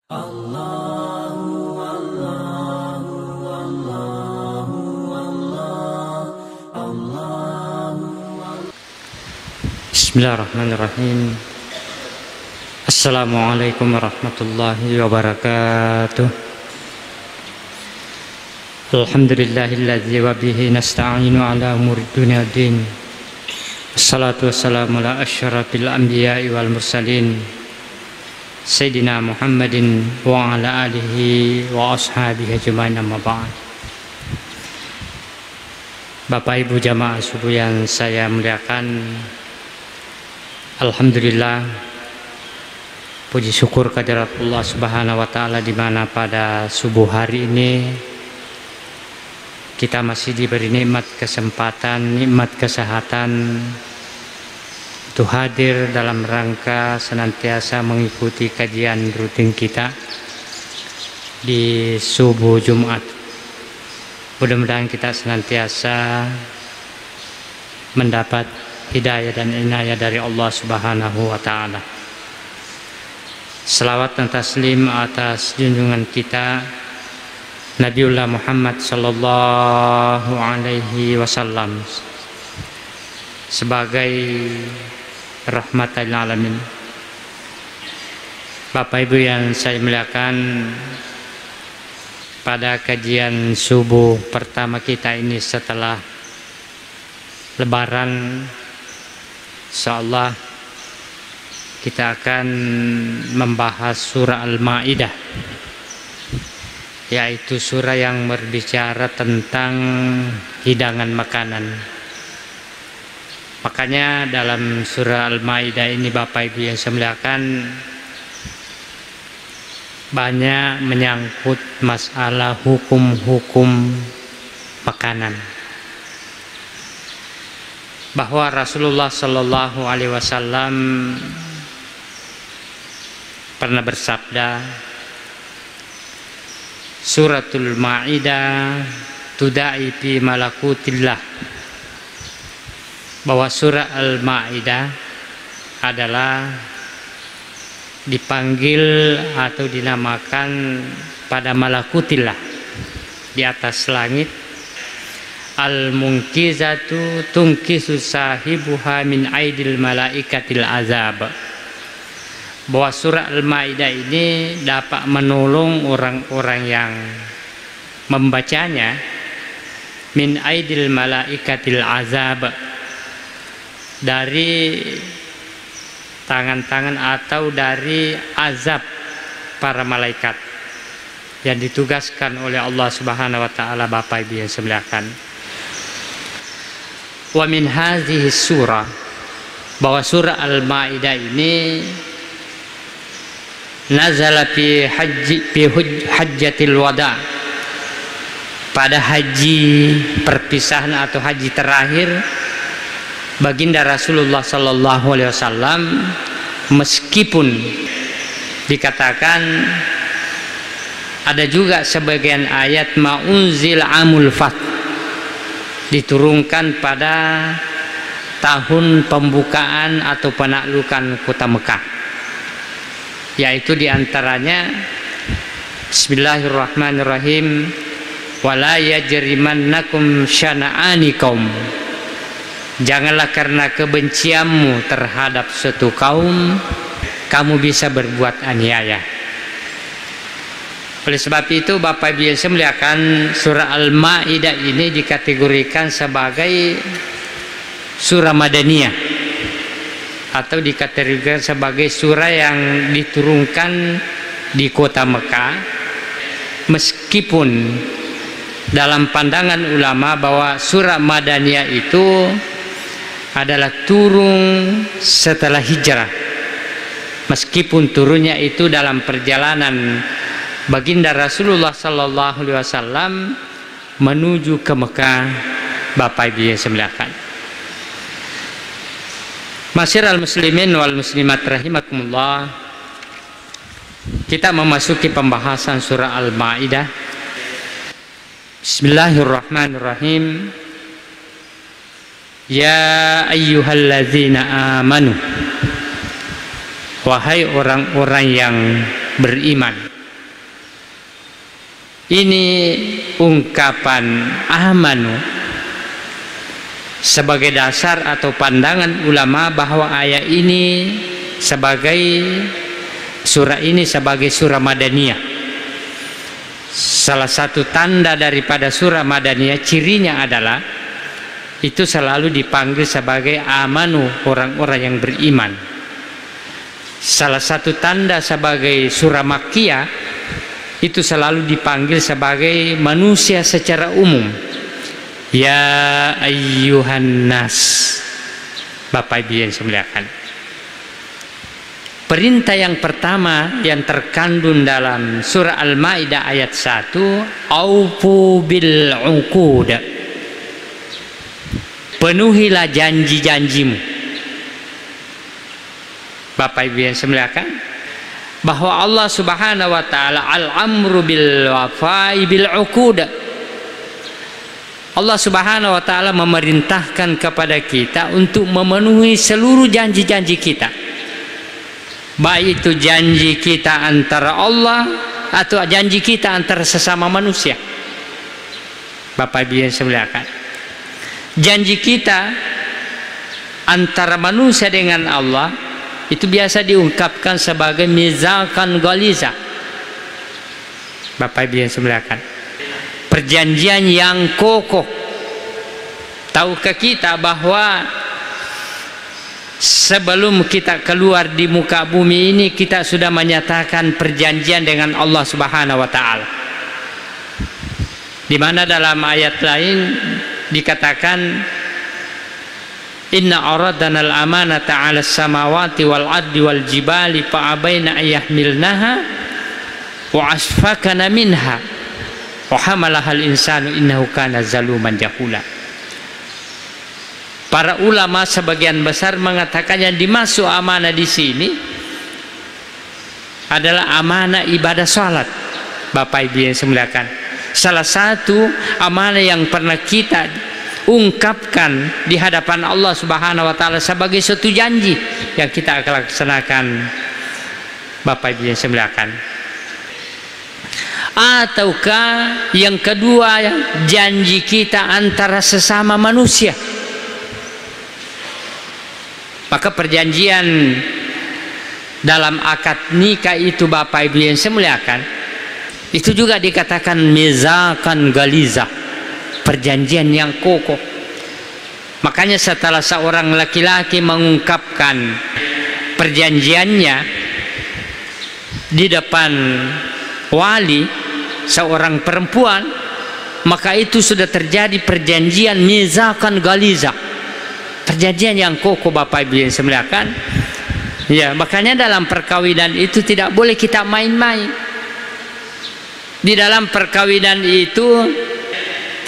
Bismillahirrahmanirrahim. Assalamualaikum warahmatullahi wabarakatuh. Alhamdulillahilladzi wa bihi nasta'inu ala umuri dunya din. Assalatu wassalamu ala asyrafil anbiya'i wal mursalin Sayyidina Muhammadin wa ala alihi wa ashabihi ajma'in, amma ba'd. Bapak Ibu jamaah subuh yang saya muliakan, alhamdulillah, puji syukur kehadirat Allah Subhanahu wa taala, di mana pada subuh hari ini kita masih diberi nikmat kesempatan, nikmat kesehatan untuk hadir dalam rangka senantiasa mengikuti kajian rutin kita di subuh Jumat. Mudah-mudahan kita senantiasa mendapat hidayah dan inayah dari Allah Subhanahu wa taala. Selawat dan taslim atas junjungan kita Nabiullah Muhammad sallallahu alaihi wasallam sebagai rahmatan lil alamin. Bapak Ibu yang saya muliakan, pada kajian subuh pertama kita ini setelah Lebaran, insyaallah kita akan membahas surah Al-Maidah, yaitu surah yang berbicara tentang hidangan makanan. Makanya dalam surah Al-Maidah ini, Bapak Ibu yang saya muliakan, banyak menyangkut masalah hukum-hukum makanan. Bahwa Rasulullah Shallallahu Alaihi Wasallam pernah bersabda, suratul Maidah tudai fi malakutillah, bahwa surah Al-Maidah adalah dipanggil atau dinamakan pada malakutillah, di atas langit, al-munkizatu tungkisu sahibuha min aidil malaikatil azab, bahwa surah Al-Maidah ini dapat menolong orang-orang yang membacanya min aidil malaikatil azab, dari tangan-tangan atau dari azab para malaikat yang ditugaskan oleh Allah Subhanahu wa taala. Bapak Ibu yang saya muliakan, wa min hadhihi surah, bahwa surah Al-Maidah ini nazala fi hajjatil wada, pada haji perpisahan atau haji terakhir baginda Rasulullah sallallahu alaihi wasallam, meskipun dikatakan ada juga sebagian ayat ma'unzil amul fath, diturunkan pada tahun pembukaan atau penaklukan kota Mekah, yaitu diantaranya Bismillahirrahmanirrahim, wala yajrimannakum syana'ani kaum, janganlah karena kebencianmu terhadap suatu kaum kamu bisa berbuat aniaya. Oleh sebab itu, Bapak Ibu yang saya muliakan, surah Al-Maidah ini dikategorikan sebagai surah Madaniyah, atau dikategorikan sebagai surah yang diturunkan di kota Mekah, meskipun dalam pandangan ulama bahwa surah Madaniyah itu adalah turun setelah hijrah, meskipun turunnya itu dalam perjalanan baginda Rasulullah Sallallahu Alaihi Wasallam menuju ke Mekah. Bapak Ibu yang saya muliakan, Masyiral muslimin wal muslimat rahimakumullah, kita memasuki pembahasan surah Al-Maidah. Bismillahirrahmanirrahim. Ya ayyuhalladzina amanu, wahai orang-orang yang beriman. Ini ungkapan amanu sebagai dasar atau pandangan ulama bahwa ayat ini sebagai surah ini sebagai surah Madaniyah. Salah satu tanda daripada surah Madaniyah, cirinya adalah itu selalu dipanggil sebagai amanu, orang-orang yang beriman. Salah satu tanda sebagai surah Makkiyah, itu selalu dipanggil sebagai manusia secara umum. Ya ayyuhan nas, Bapak Ibu yang semuliakan. Perintah yang pertama yang terkandung dalam surah Al-Maidah ayat 1, aufu bil uqud, penuhilah janji-janjimu. Bapak Ibu yang semuliakan, bahwa Allah Subhanahu wa taala al-amru bil wafai bil uqud. Allah Subhanahu wa taala memerintahkan kepada kita untuk memenuhi seluruh janji-janji kita. Baik itu janji kita antara Allah atau janji kita antara sesama manusia. Bapak Ibu yang semuliakan, janji kita antara manusia dengan Allah itu biasa diungkapkan sebagai mizaqan ghaliza. Bapak Ibu yang semuliakan, perjanjian yang kokoh. Tahukah kita bahwa sebelum kita keluar di muka bumi ini kita sudah menyatakan perjanjian dengan Allah Subhanahu wa taala, di mana dalam ayat lain dikatakan inna aradna al-amanata 'ala as-samawati wal ardi wal jibali fa abaina ayyahmilnaha wa asfakana minha wa hamalaha al-insanu innahu kana zaluman jahula. Para ulama sebagian besar mengatakan yang dimaksud amanah di sini adalah amanah ibadah salat. Bapak Ibu yang semuliakan, salah satu amanah yang pernah kita ungkapkan di hadapan Allah Subhanahu wa taala sebagai suatu janji yang kita akan laksanakan. Bapak Ibu yang semuliakan, ataukah yang kedua, janji kita antara sesama manusia. Maka perjanjian dalam akad nikah itu Bapak Ibu yang semuliakan, itu juga dikatakan mizaqan ghaliza, perjanjian yang kokoh. Makanya setelah seorang laki-laki mengungkapkan perjanjiannya di depan wali seorang perempuan, maka itu sudah terjadi perjanjian mizaqan ghaliza, perjanjian yang kokoh. Bapak Ibu yang semuliakan, ya, makanya dalam perkawinan itu tidak boleh kita main-main. Di dalam perkawinan itu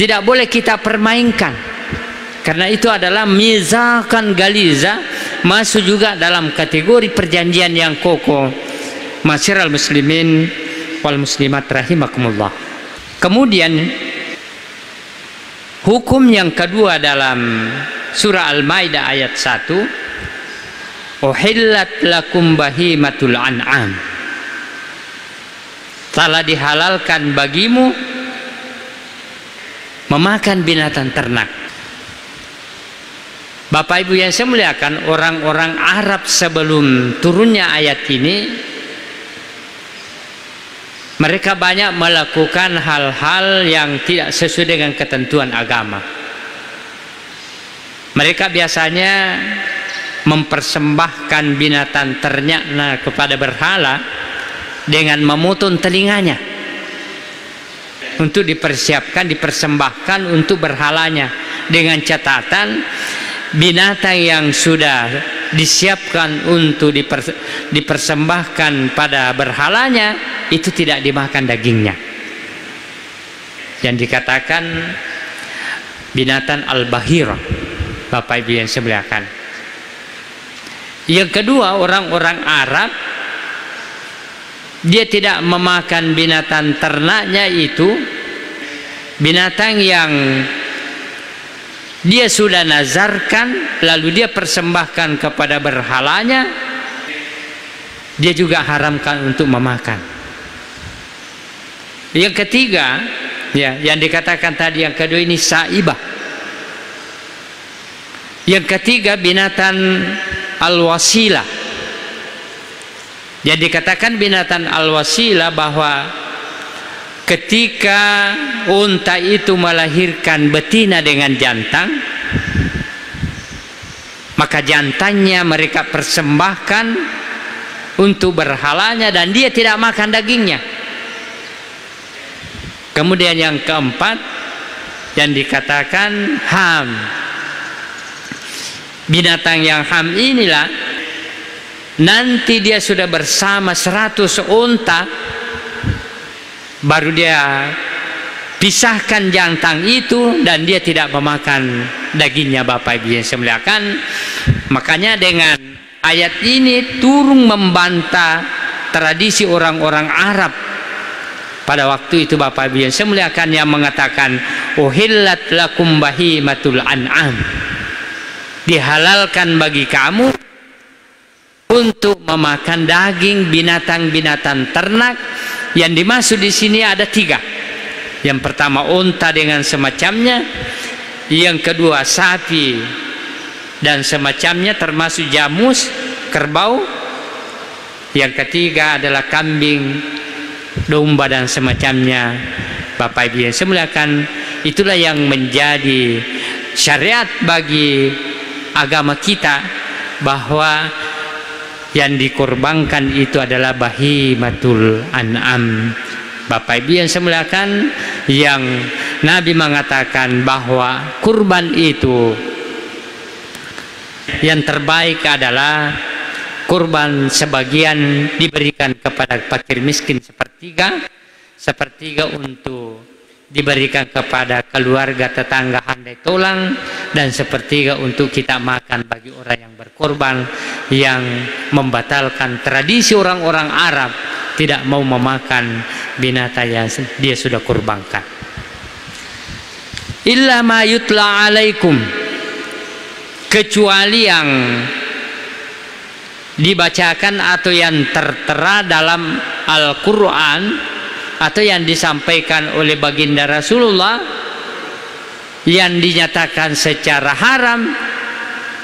tidak boleh kita permainkan, karena itu adalah mizaqan ghaliza, masuk juga dalam kategori perjanjian yang kokoh. Masyiral muslimin wal muslimat rahimakumullah. Kemudian hukum yang kedua dalam surah Al-Maidah ayat 1, uhillat lakum bahimatul an'am, telah dihalalkan bagimu memakan binatang ternak. Bapak Ibu yang saya muliakan, orang-orang Arab sebelum turunnya ayat ini, mereka banyak melakukan hal-hal yang tidak sesuai dengan ketentuan agama. Mereka biasanya mempersembahkan binatang ternaknya kepada berhala dengan memotong telinganya untuk dipersembahkan untuk berhalanya, dengan catatan binatang yang sudah disiapkan untuk dipersembahkan pada berhalanya itu tidak dimakan dagingnya, yang dikatakan binatang al-bahirah. Bapak Ibu yang semuliakan, yang kedua, orang-orang Arab dia tidak memakan binatang ternaknya itu binatang yang dia sudah nazarkan lalu dia persembahkan kepada berhalanya, dia juga haramkan untuk memakan. Yang ketiga, ya, yang dikatakan tadi yang kedua ini saibah. Yang ketiga binatang al-wasilah. Yang dikatakan binatang al-wasilah bahwa ketika unta itu melahirkan betina dengan jantan, maka jantannya mereka persembahkan untuk berhalanya dan dia tidak makan dagingnya. Kemudian yang keempat yang dikatakan ham. Binatang yang ham inilah nanti dia sudah bersama 100 unta, baru dia pisahkan jantan itu dan dia tidak memakan dagingnya, Bapak Ibu yang saya muliakan. Makanya dengan ayat ini turun membantah tradisi orang-orang Arab pada waktu itu, Bapak Ibu yang saya muliakan, yang mengatakan uhillat lakum bahimatul an'am, dihalalkan bagi kamu untuk memakan daging binatang-binatang ternak. Yang dimaksud di sini ada 3. Yang pertama unta dengan semacamnya, yang kedua sapi dan semacamnya termasuk jamus, kerbau, yang ketiga adalah kambing, domba dan semacamnya. Bapak Ibu yang saya muliakan, itulah yang menjadi syariat bagi agama kita, bahwa yang dikorbankan itu adalah bahimatul an'am. Bapak Ibu yang saya muliakan, yang Nabi mengatakan bahwa kurban itu yang terbaik adalah kurban sebagian diberikan kepada fakir miskin sepertiga untuk diberikan kepada keluarga tetangga handai tulang, dan sepertiga untuk kita makan bagi orang yang berkorban, yang membatalkan tradisi orang-orang Arab tidak mau memakan binatang yang dia sudah kurbankan. Illa ma yutla alaikum, kecuali yang dibacakan atau yang tertera dalam Al-Quran atau yang disampaikan oleh baginda Rasulullah, yang dinyatakan secara haram,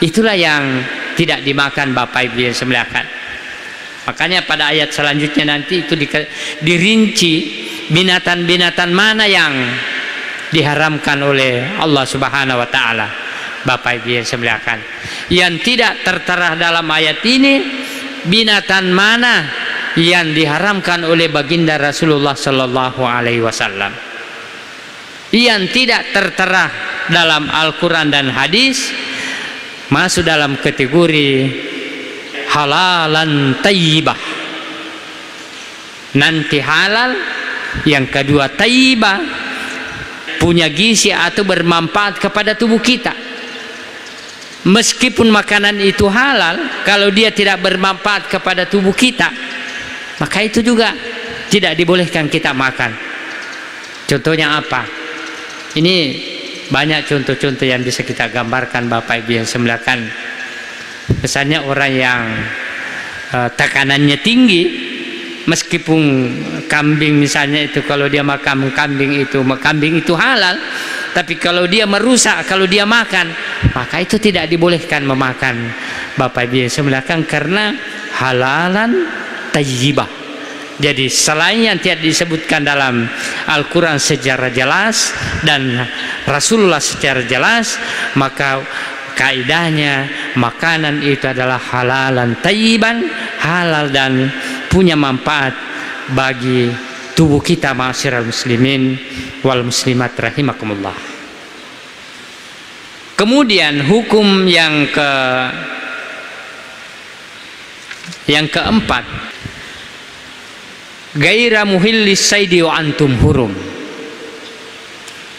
itulah yang tidak dimakan, Bapak Ibu yang saya muliakan. Makanya pada ayat selanjutnya nanti itu dirinci binatang-binatang mana yang diharamkan oleh Allah Subhanahu wa taala. Bapak Ibu yang saya muliakan, yang tidak tertera dalam ayat ini, binatang mana yang diharamkan oleh baginda Rasulullah sallallahu alaihi wasallam, yang tidak tertera dalam Al-Quran dan hadis, masuk dalam kategori halalan tayyibah. Nanti halal, yang kedua tayyibah, punya gizi atau bermanfaat kepada tubuh kita. Meskipun makanan itu halal, kalau dia tidak bermanfaat kepada tubuh kita, maka itu juga tidak dibolehkan kita makan. Contohnya apa? Ini banyak contoh-contoh yang bisa kita gambarkan, Bapak Ibu yang saya muliakan. Misalnya orang yang tekanannya tinggi, meskipun kambing misalnya itu, kalau dia makan kambing itu halal, tapi kalau dia merusak, kalau dia makan, maka itu tidak dibolehkan memakan, Bapak Ibu yang saya muliakan, karena halalan tayyibah. Jadi selain yang tidak disebutkan dalam Al-Quran secara jelas dan Rasulullah secara jelas, maka kaidahnya makanan itu adalah halalan tayyiban, halal dan punya manfaat bagi tubuh kita, ma'asyiral muslimin wal muslimat rahimakumullah. Kemudian hukum yang keempat, gaira muhillis saidi wa antum hurum.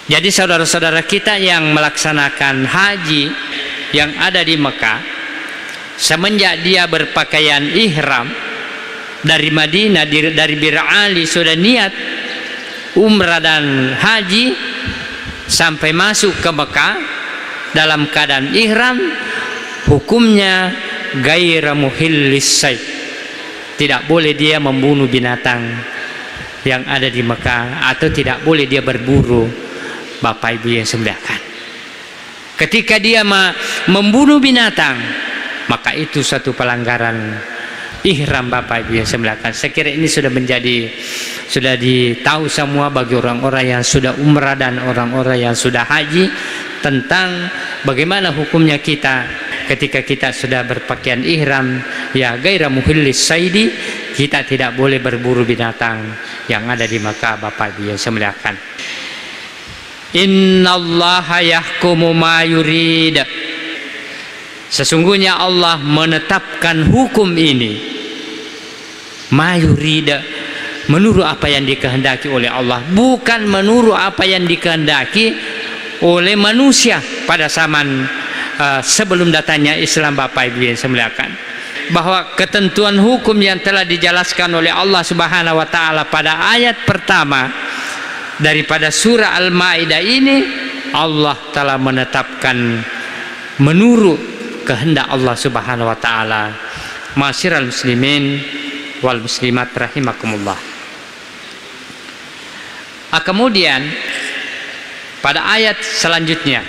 Jadi saudara-saudara kita yang melaksanakan haji yang ada di Mekah, semenjak dia berpakaian ihram dari Madinah, dari Bir Ali sudah niat umrah dan haji, sampai masuk ke Mekah dalam keadaan ihram, hukumnya gaira muhillis said, tidak boleh dia membunuh binatang yang ada di Mekah, atau tidak boleh dia berburu, Bapak Ibu yang semuliakan. Ketika dia membunuh binatang, maka itu suatu pelanggaran ihram, Bapak Ibu yang semuliakan. Saya kira ini sudah ditahu semua bagi orang-orang yang sudah umrah dan orang-orang yang sudah haji, tentang bagaimana hukumnya kita ketika kita sudah berpakaian ihram, ya gaira muhillis saidi, kita tidak boleh berburu binatang yang ada di Makkah, Bapak Ibu yang semuliakan. Innallaha yahkumu ma yurid. Sesungguhnya Allah menetapkan hukum ini, ma yurid, menurut apa yang dikehendaki oleh Allah, bukan menurut apa yang dikehendaki oleh manusia pada zaman sebelum datangnya Islam, Bapak Ibu yang semuliakan. Bahwa ketentuan hukum yang telah dijelaskan oleh Allah Subhanahu wa taala pada ayat pertama daripada surah Al-Maidah ini, Allah telah menetapkan menurut kehendak Allah Subhanahu wa taala. Ma'asyiral muslimin wal muslimat rahimakumullah. Kemudian pada ayat selanjutnya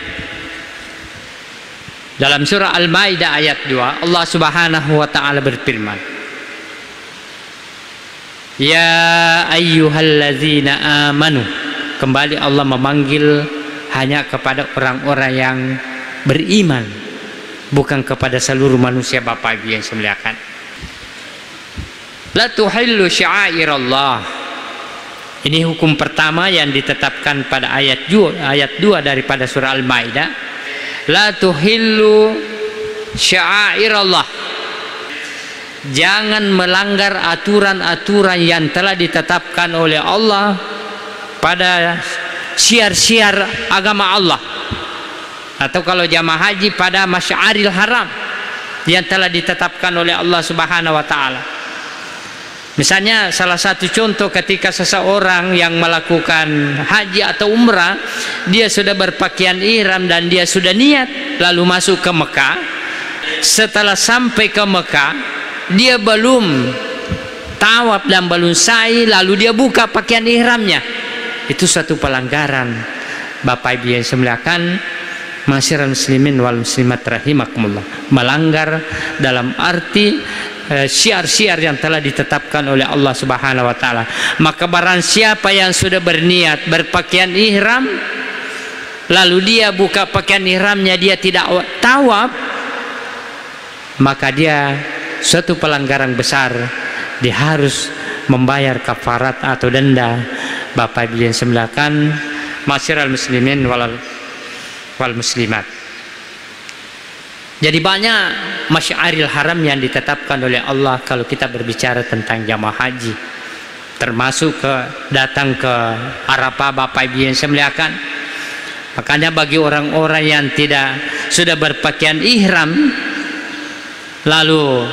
dalam surah Al-Maidah ayat 2, Allah Subhanahu wa taala berfirman, ya ayyuhallazina amanu. Kembali Allah memanggil hanya kepada orang-orang yang beriman, bukan kepada seluruh manusia, Bapak Ibu yang semuliakan. La tuhillu sya'airallah. Ini hukum pertama yang ditetapkan pada ayat 2 daripada surah Al-Maidah. La tuhillu sya'airallah. Jangan melanggar aturan-aturan yang telah ditetapkan oleh Allah pada syiar-syiar agama Allah, atau kalau jamaah haji pada masyaril haram yang telah ditetapkan oleh Allah Subhanahu wa taala. Misalnya salah satu contoh, ketika seseorang yang melakukan haji atau umrah, dia sudah berpakaian ihram dan dia sudah niat lalu masuk ke Mekah. Setelah sampai ke Mekah, dia belum tawaf dan belum sa'i, lalu dia buka pakaian ihramnya. Itu suatu pelanggaran, Bapak Ibu yang semuliakan, ma'asyiral muslimin wal muslimat rahimakumullah. Melanggar dalam arti syiar-syiar yang telah ditetapkan oleh Allah Subhanahu wa taala. Maka barang siapa yang sudah berniat berpakaian ihram lalu dia buka pakaian ihramnya, dia tidak tawaf, maka dia suatu pelanggaran besar, dia harus membayar kafarat atau denda, Bapak Ibu yang semuliakan, ma'asyiral muslimin wal muslimat. Jadi banyak masyaril haram yang ditetapkan oleh Allah kalau kita berbicara tentang jamaah haji, termasuk datang ke Arafah, Bapak Ibu yang semuliakan. Makanya bagi orang-orang yang tidak sudah berpakaian ihram lalu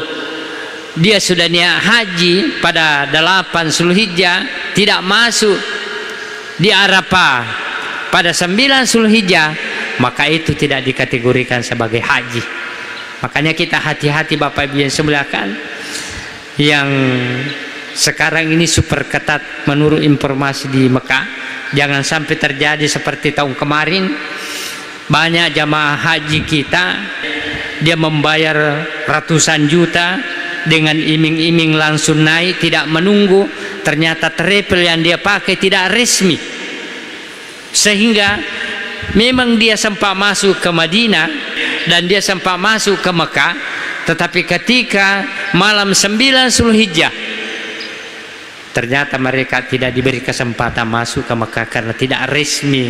dia sudah niat haji pada 8 Zulhijjah, tidak masuk di Arafah pada 9 Zulhijjah, maka itu tidak dikategorikan sebagai haji. Makanya kita hati-hati, Bapak Ibu yang semuliakan, yang sekarang ini super ketat menurut informasi di Mekah. Jangan sampai terjadi seperti tahun kemarin, banyak jamaah haji kita dia membayar ratusan juta dengan iming-iming langsung naik, tidak menunggu, ternyata travel yang dia pakai tidak resmi, sehingga memang dia sempat masuk ke Madinah dan dia sempat masuk ke Mekah, tetapi ketika malam 9 Zulhijjah ternyata mereka tidak diberi kesempatan masuk ke Mekah karena tidak resmi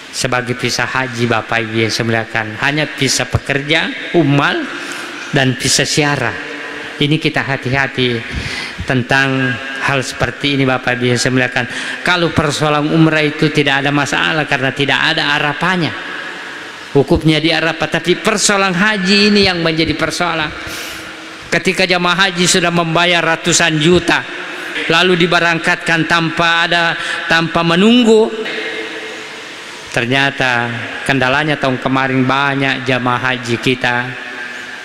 sebagai visa haji, Bapak Ibu yang semuliakan. Hanya visa pekerja, ummal, dan visa ziarah. Ini kita hati-hati tentang hal seperti ini, Bapak Ibu yang semuliakan. Kalau persoalan umrah itu tidak ada masalah karena tidak ada Arafahnya, hukumnya di Arafah. Tapi persoalan haji ini yang menjadi persoalan. Ketika jamaah haji sudah membayar ratusan juta lalu diberangkatkan tanpa menunggu, ternyata kendalanya tahun kemarin banyak jamaah haji kita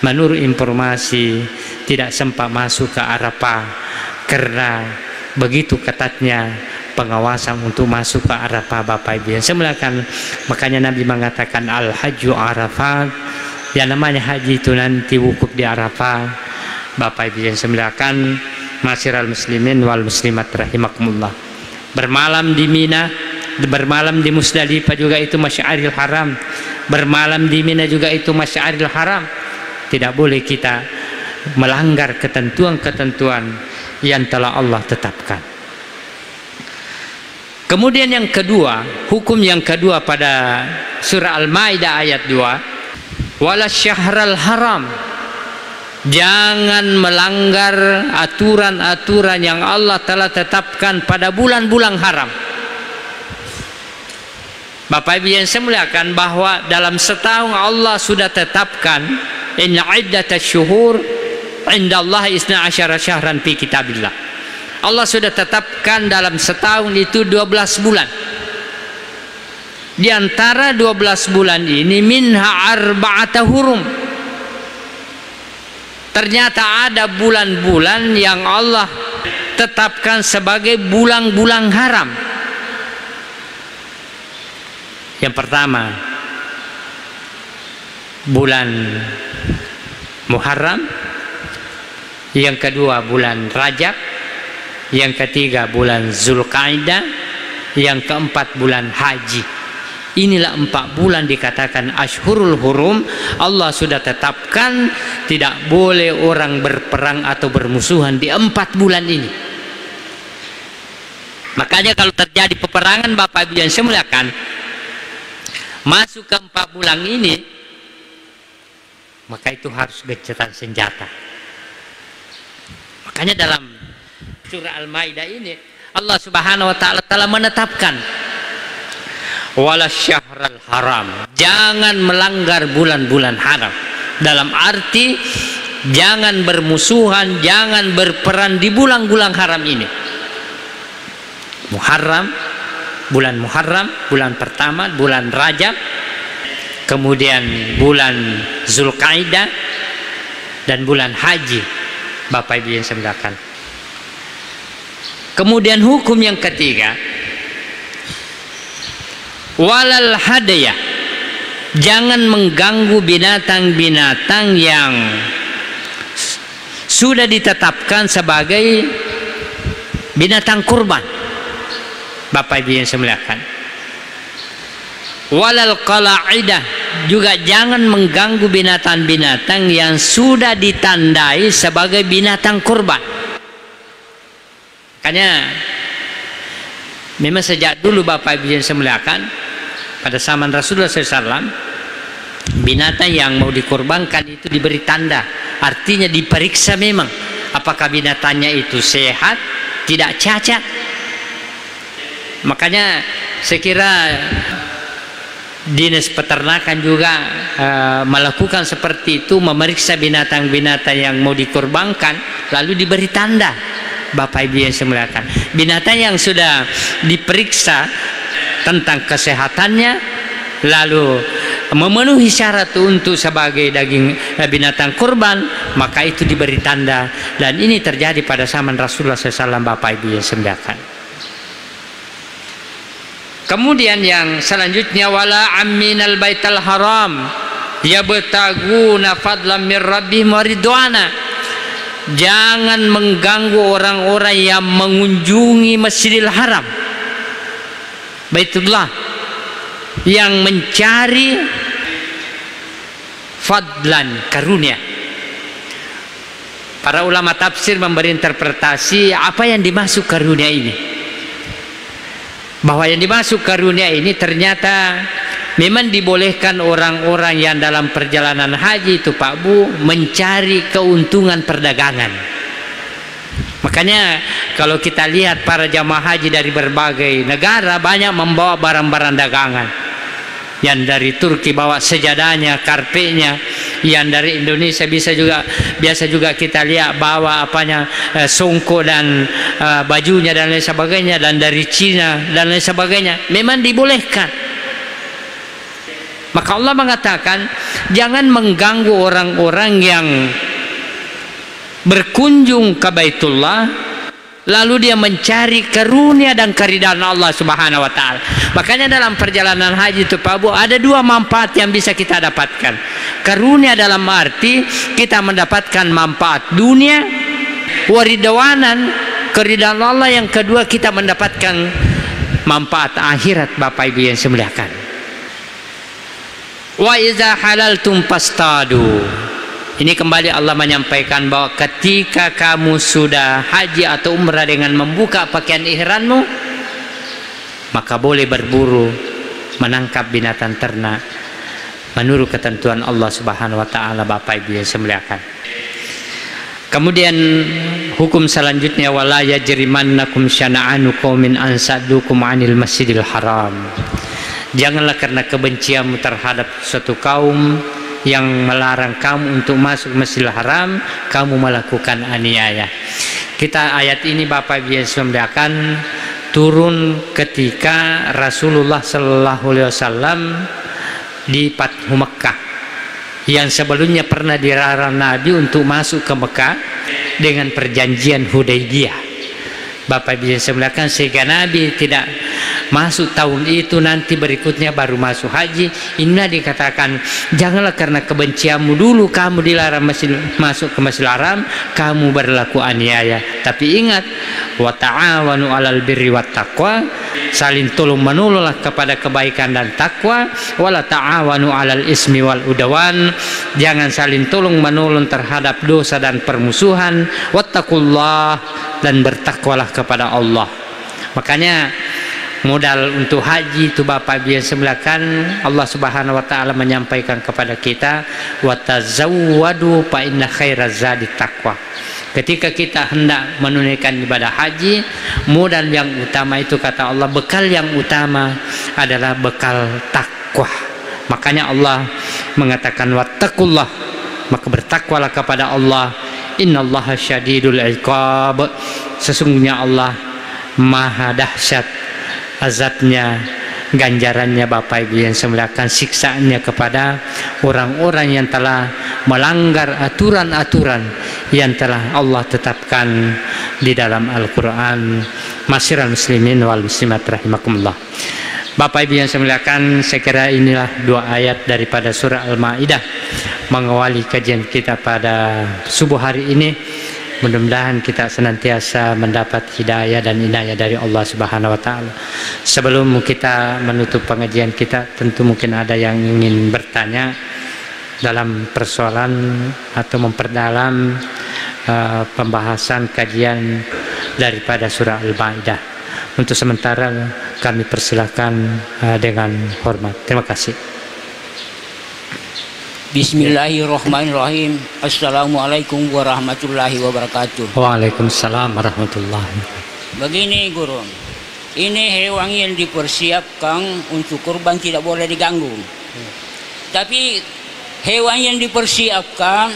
menurut informasi tidak sempat masuk ke Arafah karena begitu ketatnya pengawasan untuk masuk ke Arafah, Bapak Ibu yang semuakan. Makanya Nabi mengatakan al-hajju Arafat, yang namanya haji itu nanti wukuf di Arafah. Bapak Ibu yang semuakan, masyiral muslimin wal muslimat rahimakumullah. Bermalam di Mina, bermalam di Musdalifah juga itu Masy'aril Haram, bermalam di Mina juga itu Masy'aril Haram. Tidak boleh kita melanggar ketentuan-ketentuan yang telah Allah tetapkan. Kemudian yang kedua, hukum yang kedua pada surah Al-Maidah ayat 2, wala syahral haram, jangan melanggar aturan-aturan yang Allah telah tetapkan pada bulan-bulan haram. Bapak Ibu yang saya muliakan, bahwa dalam setahun Allah sudah tetapkan inna iddatash syuhur indallahi isna asyara syahran fi kitabillah. Allah sudah tetapkan dalam setahun itu 12 bulan. Di antara 12 bulan ini minha arba'ata hurum. Ternyata ada bulan-bulan yang Allah tetapkan sebagai bulan-bulan haram. Yang pertama bulan Muharram, yang kedua bulan Rajab, yang ketiga bulan Zulqa'dah, yang keempat bulan Haji. Inilah 4 bulan dikatakan Ashhurul Hurum. Allah sudah tetapkan tidak boleh orang berperang atau bermusuhan di 4 bulan ini. Makanya kalau terjadi peperangan, Bapak Ibu yang saya muliakan, masuk ke 4 bulan ini, maka itu harus gencatan senjata. Makanya dalam surah Al-Maidah ini Allah Subhanahu wa taala telah menetapkan wala syahral haram, jangan melanggar bulan-bulan haram, dalam arti jangan bermusuhan, jangan berperang di bulan-bulan haram ini. Muharram, bulan Muharram, bulan pertama, bulan Rajab, kemudian bulan Zulqa'dah, dan bulan Haji, Bapak Ibu yang saya muliakan. Kemudian hukum yang ketiga, walal hadaya, jangan mengganggu binatang-binatang yang sudah ditetapkan sebagai binatang kurban. Bapak Ibu yang saya muliakan, walal qalaidah, juga jangan mengganggu binatang-binatang yang sudah ditandai sebagai binatang kurban. Makanya memang sejak dulu Bapak Ibu yang saya muliakan, pada zaman Rasulullah SAW, binatang yang mau dikorbankan itu diberi tanda, artinya diperiksa memang apakah binatangnya itu sehat, tidak cacat. Makanya saya kira Dinas Peternakan juga melakukan seperti itu, memeriksa binatang-binatang yang mau dikorbankan lalu diberi tanda. Bapak Ibu yang saya muliakan, binatang yang sudah diperiksa tentang kesehatannya lalu memenuhi syarat untuk sebagai daging binatang kurban, maka itu diberi tanda. Dan ini terjadi pada zaman Rasulullah SAW, Bapak Ibu yang saya muliakan. Kemudian yang selanjutnya, wala aminal baital haram yabtaguna fadlan min rabbihim wa ridwana, jangan mengganggu orang-orang yang mengunjungi Masjidil Haram, Baitullah, yang mencari fadlan, karunia. Para ulama tafsir memberi interpretasi apa yang dimaksud karunia ini, bahwa yang dimaksud karunia ini ternyata memang dibolehkan orang-orang yang dalam perjalanan haji itu, Pak Bu, mencari keuntungan perdagangan. Makanya kalau kita lihat para jamaah haji dari berbagai negara banyak membawa barang-barang dagangan. Yang dari Turki bawa sejadahnya, karpetnya. Yang dari Indonesia biasa juga kita lihat bawa songko dan bajunya dan lain sebagainya. Dan dari Cina dan lain sebagainya. Memang dibolehkan. Maka Allah mengatakan jangan mengganggu orang-orang yang berkunjung ke Baitullah lalu dia mencari karunia dan keridhaan Allah Subhanahu wa taala. Makanya dalam perjalanan haji itu Pak Bu, ada dua manfaat yang bisa kita dapatkan. Karunia dalam arti kita mendapatkan manfaat dunia, waridwanan, keridhaan Allah. Yang kedua, kita mendapatkan manfaat akhirat Bapak Ibu yang saya muliakan. Wa iza halaltum fastadu. Ini kembali Allah menyampaikan bahwa ketika kamu sudah haji atau umrah dengan membuka pakaian ihrammu, maka boleh berburu, menangkap binatang ternak menurut ketentuan Allah Subhanahu wa taala Bapak Ibu yang saya muliakan. Kemudian hukum selanjutnya, wala yajrimannakum syana'anu qaumin an saddukum 'anil masjidil haram. Janganlah karena kebencianmu terhadap suatu kaum yang melarang kamu untuk masuk Masjidil Haram, kamu melakukan aniaya. Kita ayat ini Bapak Ibu yang saya muliakan turun ketika Rasulullah Sallallahu Alaihi Wasallam di Fathu Mekah, yang sebelumnya pernah dilarang Nabi untuk masuk ke Mekah dengan perjanjian Hudaybiyah. Bapak Ibu yang saya muliakan, sehingga Nabi tidak masuk tahun itu, nanti berikutnya baru masuk haji. Inilah dikatakan, janganlah karena kebencianmu dulu kamu dilarang masuk ke Masjidil Haram, kamu berlaku aniaya. Tapi ingat, wa ta'awanu 'alal birri wat taqwa, saling tolong menolonglah kepada kebaikan dan takwa. Wala ta'awanu 'alal ismi wal udwan, jangan saling tolong menolong terhadap dosa dan permusuhan. Wattaqullah, dan bertakwalah kepada Allah. Makanya modal untuk haji itu Bapak Ibu yang saya muliakan, Allah Subhanahu wa taala menyampaikan kepada kita, wa tazawwadu fa inna khairaz zadi taqwa. Ketika kita hendak menunaikan ibadah haji, modal yang utama itu kata Allah, bekal yang utama adalah bekal takwa. Makanya Allah mengatakan wattaqullah, maka bertakwalah kepada Allah. Innallaha syadidul iqab, sesungguhnya Allah maha dahsyat azabnya, ganjarannya Bapak Ibu yang saya muliakan, siksaannya kepada orang-orang yang telah melanggar aturan-aturan yang telah Allah tetapkan di dalam Al-Quran. Masyiral muslimin wal muslimat rahimakumullah. Bapak Ibu yang saya muliakan, saya kira inilah dua ayat daripada surah Al-Maidah mengawali kajian kita pada subuh hari ini. Mudah-mudahan kita senantiasa mendapat hidayah dan inayah dari Allah Subhanahu wa taala. Sebelum kita menutup pengajian kita, tentu mungkin ada yang ingin bertanya dalam persoalan atau memperdalam pembahasan kajian daripada surah Al-Maidah. Untuk sementara kami persilakan dengan hormat. Terima kasih. Bismillahirrahmanirrahim. Assalamualaikum warahmatullahi wabarakatuh. Waalaikumsalam warahmatullahi wabarakatuh. Begini guru, ini hewan yang dipersiapkan untuk kurban tidak boleh diganggu. Tapi hewan yang dipersiapkan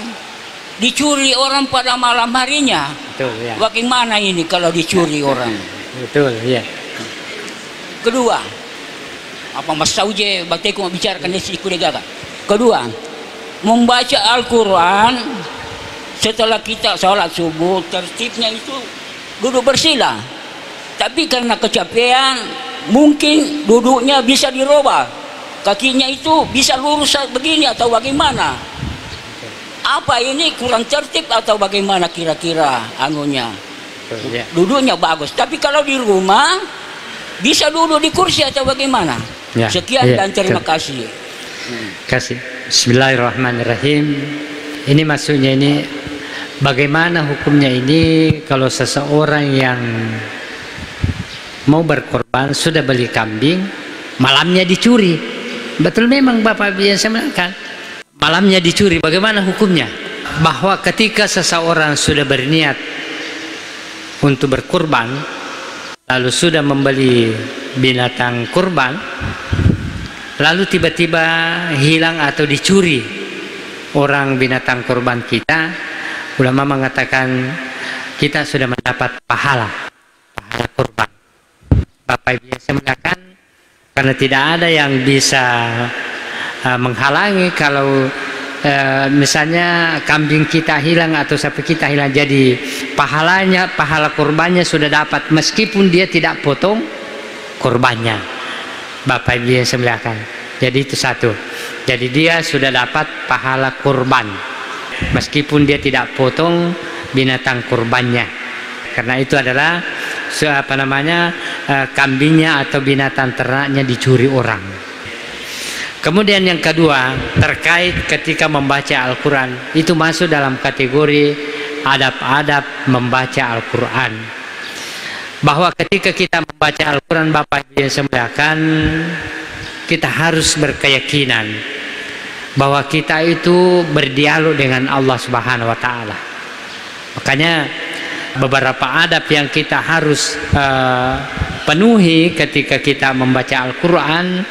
dicuri orang pada malam harinya. Betul ya. Bagaimana ini kalau dicuri orang? Betul ya. Kedua, apa Mas Sauje bateku mau bicarakan di siku degaga. Kedua, membaca Al-Quran setelah kita sholat subuh, tertibnya itu duduk bersila. Tapi karena kecapean, mungkin duduknya bisa dirubah, kakinya itu bisa lurus begini atau bagaimana. Apa ini kurang tertib atau bagaimana kira-kira anunya? Duduknya bagus, tapi kalau di rumah bisa duduk di kursi atau bagaimana? Ya, sekian dan terima kasih. Kasih. Bismillahirrahmanirrahim. Ini maksudnya ini bagaimana hukumnya ini kalau seseorang yang mau berkorban sudah beli kambing, malamnya dicuri. Betul memang Bapak Ibu yang saya mengatakan, malamnya dicuri. Bagaimana hukumnya? Bahwa ketika seseorang sudah berniat untuk berkorban, lalu sudah membeli binatang kurban, lalu tiba-tiba hilang atau dicuri orang binatang kurban kita, ulama mengatakan kita sudah mendapat pahala kurban. Bapak Ibu yang saya mengatakan, karena tidak ada yang bisa menghalangi kalau misalnya kambing kita hilang atau sapi kita hilang, jadi pahala kurbannya sudah dapat meskipun dia tidak potong kurbannya, Bapak Ibu yang semuakan. Jadi itu satu, jadi dia sudah dapat pahala kurban meskipun dia tidak potong binatang kurbannya, karena itu adalah kambingnya atau binatang ternaknya dicuri orang. Kemudian yang kedua, terkait ketika membaca Al-Quran, itu masuk dalam kategori adab-adab membaca Al-Quran, bahwa ketika kita membaca Al-Quran, Bapak Ibu yang semuakan, kita harus berkeyakinan bahwa kita itu berdialog dengan Allah Subhanahu wa Ta'ala. Makanya beberapa adab yang kita harus penuhi ketika kita membaca Al-Quran,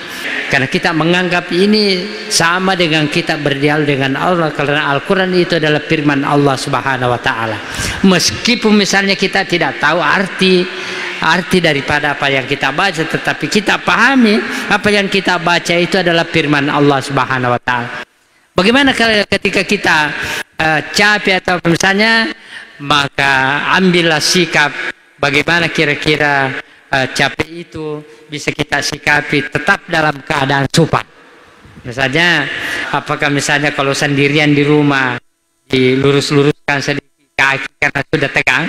karena kita menganggap ini sama dengan kita berdialog dengan Allah, karena Al-Quran itu adalah firman Allah Subhanahu wa Ta'ala. Meskipun misalnya kita tidak tahu arti daripada apa yang kita baca, tetapi kita pahami apa yang kita baca itu adalah firman Allah Subhanahu wa Ta'ala. Bagaimana ketika kita capek atau misalnya, maka ambillah sikap bagaimana kira-kira capek itu bisa kita sikapi tetap dalam keadaan sopan. Misalnya, apakah misalnya kalau sendirian di rumah dilurus-luruskan sedikit kaki karena sudah tegang,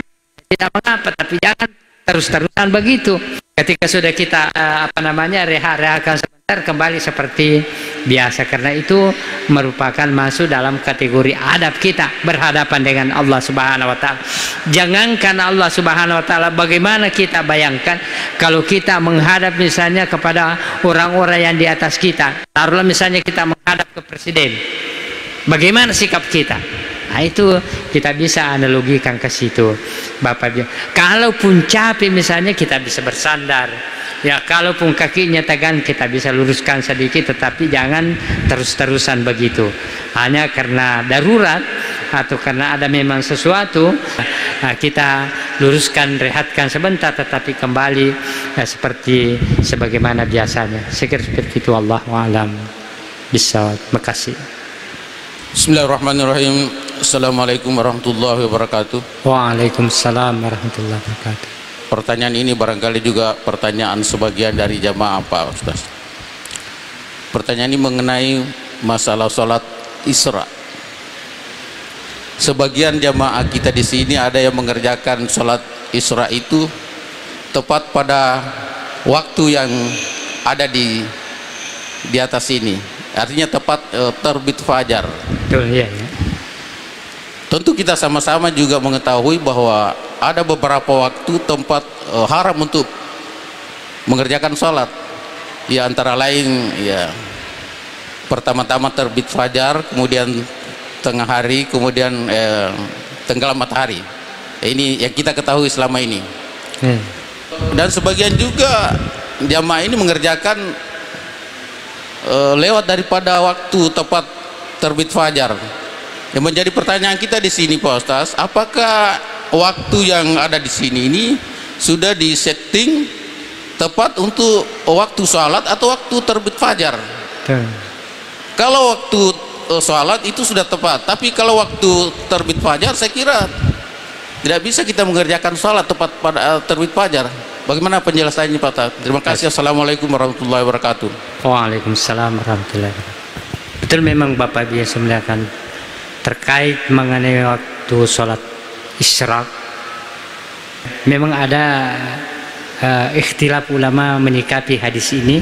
tidak mengapa, tapi jangan terus-terusan begitu. Ketika sudah kita rehat-rehatkan sebentar, kembali seperti biasa, karena itu merupakan masuk dalam kategori adab kita berhadapan dengan Allah Subhanahu wa Ta'ala. Jangankan Allah Subhanahu wa Ta'ala, bagaimana kita bayangkan kalau kita menghadap misalnya kepada orang-orang yang di atas kita, taruhlah misalnya kita menghadap ke presiden, bagaimana sikap kita? Nah, itu kita bisa analogikan ke situ, Bapak Ibu. Kalaupun capek misalnya, kita bisa bersandar. Ya, kalaupun kakinya tegang, kita bisa luruskan sedikit, tetapi jangan terus-terusan begitu. Hanya karena darurat atau karena ada memang sesuatu, kita luruskan, rehatkan sebentar, tetapi kembali seperti sebagaimana biasanya. Saya kira seperti itu. Wallahu a'lam bishawab. Terima kasih. Bismillahirrahmanirrahim. Assalamualaikum warahmatullahi wabarakatuh. Waalaikumsalam warahmatullahi wabarakatuh. Pertanyaan ini barangkali juga pertanyaan sebagian dari jamaah, Pak Ustaz. Pertanyaan ini mengenai masalah sholat Isra. Sebagian jamaah kita di sini ada yang mengerjakan sholat Isra itu tepat pada waktu yang ada di atas ini. Artinya tepat terbit fajar. Betul, ya. Tentu kita sama-sama juga mengetahui bahwa ada beberapa waktu tempat haram untuk mengerjakan sholat. Ya, antara lain ya pertama-tama terbit fajar, kemudian tengah hari, kemudian tenggelam matahari. Ini yang kita ketahui selama ini. Dan sebagian juga jamaah ini mengerjakan lewat daripada waktu tepat terbit fajar. Yang menjadi pertanyaan kita di sini, Pak Ustaz, apakah waktu yang ada di sini ini sudah disetting tepat untuk waktu sholat atau waktu terbit fajar? Kalau waktu sholat itu sudah tepat, tapi kalau waktu terbit fajar saya kira tidak bisa kita mengerjakan sholat tepat pada terbit fajar. Bagaimana penjelasannya, Pak Ustaz? Terima kasih. Assalamualaikum warahmatullahi wabarakatuh. Waalaikumsalam warahmatullahi wabarakatuh. Betul, memang Bapak Ibu semuanya terkait mengenai waktu sholat Isra, memang ada ikhtilaf ulama menyikapi hadis ini.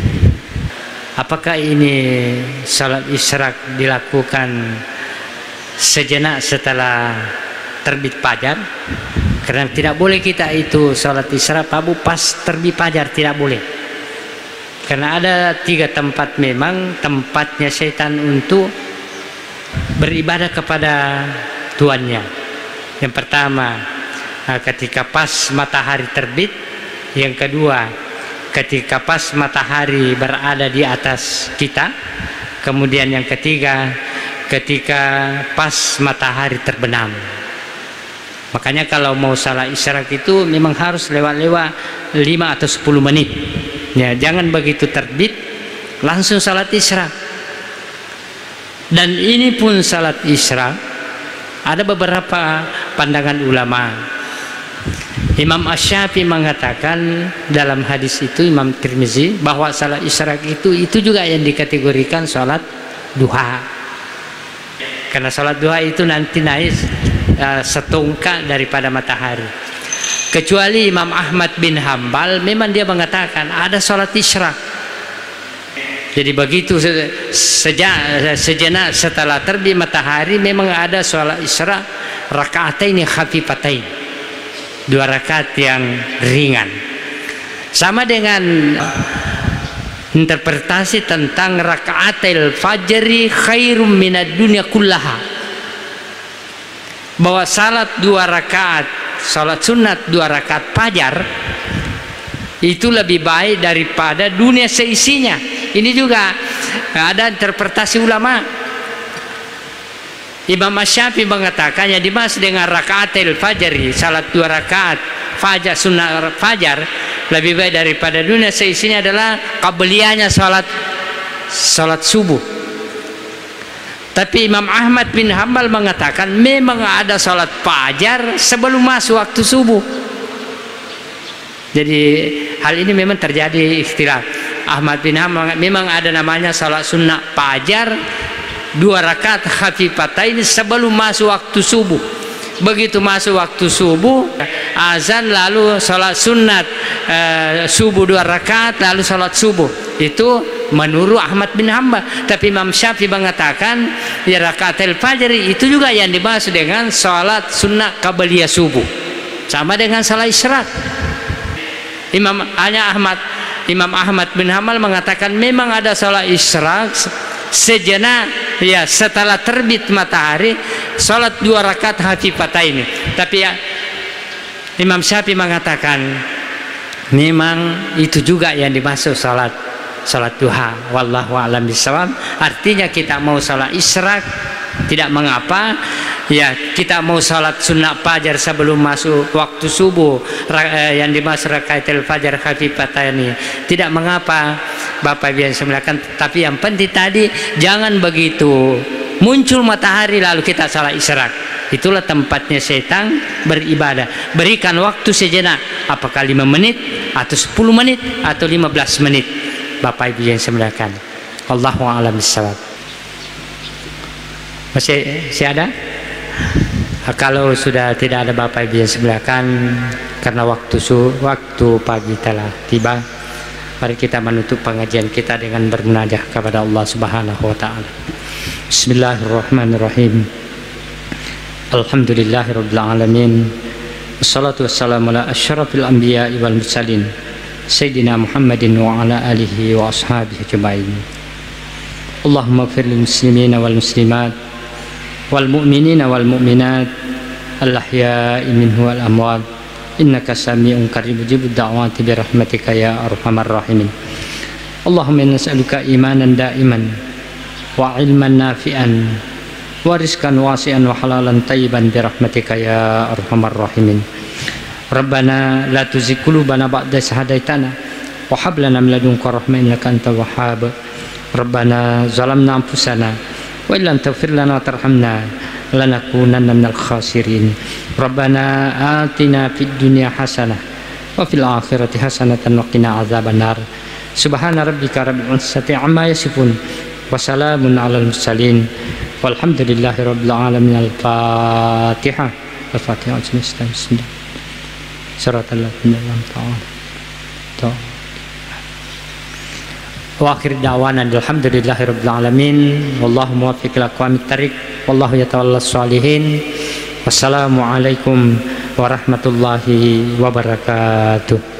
Apakah ini sholat Isra dilakukan sejenak setelah terbit fajar? Karena tidak boleh kita itu sholat Isra pas terbit fajar, tidak boleh. Karena ada 3 tempat memang tempatnya setan untuk beribadah kepada tuannya. Yang pertama ketika pas matahari terbit, yang kedua ketika pas matahari berada di atas kita, kemudian yang ketiga ketika pas matahari terbenam. Makanya kalau mau salat isyarat itu memang harus lewat-lewat 5 atau 10 menit. Ya, jangan begitu terbit langsung salat isyarat. Dan ini pun salat Isra ada beberapa pandangan ulama. Imam Asy-Syafi'i mengatakan dalam hadis itu, Imam Tirmizi, bahwa salat Isra itu juga yang dikategorikan salat duha. Karena salat duha itu nanti naik setungkak daripada matahari. Kecuali Imam Ahmad bin Hambal, memang dia mengatakan ada salat Isra. Jadi begitu sejenak setelah terbit matahari memang ada salat Isra raka'ataini khafifatain, 2 rakaat yang ringan. Sama dengan interpretasi tentang raka'atil fajri khairum minad dunya kullaha, bahwa salat 2 rakaat, salat sunat 2 rakaat fajar itu lebih baik daripada dunia seisinya. Ini juga ada interpretasi ulama. Imam Asy-Syafi'i mengatakan yang dimaksud dengan rakaatil fajri, salat 2 rakaat fajar, sunnah fajar, lebih baik daripada dunia seisinya adalah qabliyahnya salat subuh. Tapi Imam Ahmad bin Hambal mengatakan memang ada salat fajar sebelum masuk waktu subuh. Jadi hal ini memang terjadi ikhtilaf. Ahmad bin Hambal memang ada namanya salat sunnah fajar 2 rakaat khafifatain sebelum masuk waktu subuh. Begitu masuk waktu subuh, azan, lalu salat sunat subuh 2 rakaat, lalu salat subuh. Itu menurut Ahmad bin Hambal. Tapi Imam Syafi'i mengatakan ya rakaatil fajri itu juga yang dimaksud dengan salat sunnah qabliyah subuh, sama dengan salat isyraq. Imam Ahmad bin Hambal mengatakan memang ada salat isyraq sejenak ya setelah terbit matahari, salat 2 rakaat khafifataini. Tapi ya, Imam Syafi'i mengatakan memang itu juga yang dimaksud salat duha. Wallahu a'lam bishawab. Artinya kita mau salat isyraq tidak mengapa, ya kita mau salat sunnah fajar sebelum masuk waktu subuh yang dimaksud rakaatil fajar khafifataini tidak mengapa Bapak Ibu yang semuakan. Tapi yang penting tadi jangan begitu muncul matahari lalu kita salat isyraq. Itulah tempatnya setan beribadah. Berikan waktu sejenak, apakah 5 menit atau 10 menit atau 15 menit Bapak Ibu yang semuakan. Allahu a'lam bishawab. Masih ada? Kalau sudah tidak ada Bapak Ibu yang semuakan, karena waktu pagi telah tiba, mari kita menutup pengajian kita dengan bermunajat kepada Allah Subhanahu wa taala. Bismillahirrahmanirrahim. Alhamdulillahirabbil alamin. Wassalatu wassalamu ala asyrafil anbiya'i wal mursalin sayyidina Muhammadin wa ala alihi wa ashabihi ajma'in. Allahumma ighfir lil muslimina wal muslimat wal mu'minina wal mu'minat al-ahya'i minhu wal amwat innaka sami'un qarib mujibud da'wati bi rahmatika ya arhamar rahimin. Allahumma inna nas'aluka imanan da'iman wa ilman nafi'an wa rizqan wasi'an wa halalan tayyiban bi rahmatika ya arhamar rahimin. Rabbana la tuzigh qulubana ba'da idh hadaitana wa hab lana min ladunka rahmah innaka antal wahhab. Rabbana zalamna anfusana wa illam taghfir lana wa tarhamna lanakunanna minal khasirin. Rabbana atina fid dunya hasanah wa fil akhirati hasanatan wa qina adzabannar. Subhana rabbika rabbil izzati amma yasifun wa salamun alal mursalin walhamdulillahi rabbil alamin. Al-Fatihah. Al-Fatihah. Bismillah. Suratul Al-Fatihah. Wa akhir da'wana alhamdulillahi rabbil alamin. Wallahu muwaffiq ila aqwamit thariq. Wallahu yatawallas shalihin. Wassalamu alaikum warahmatullahi wabarakatuh.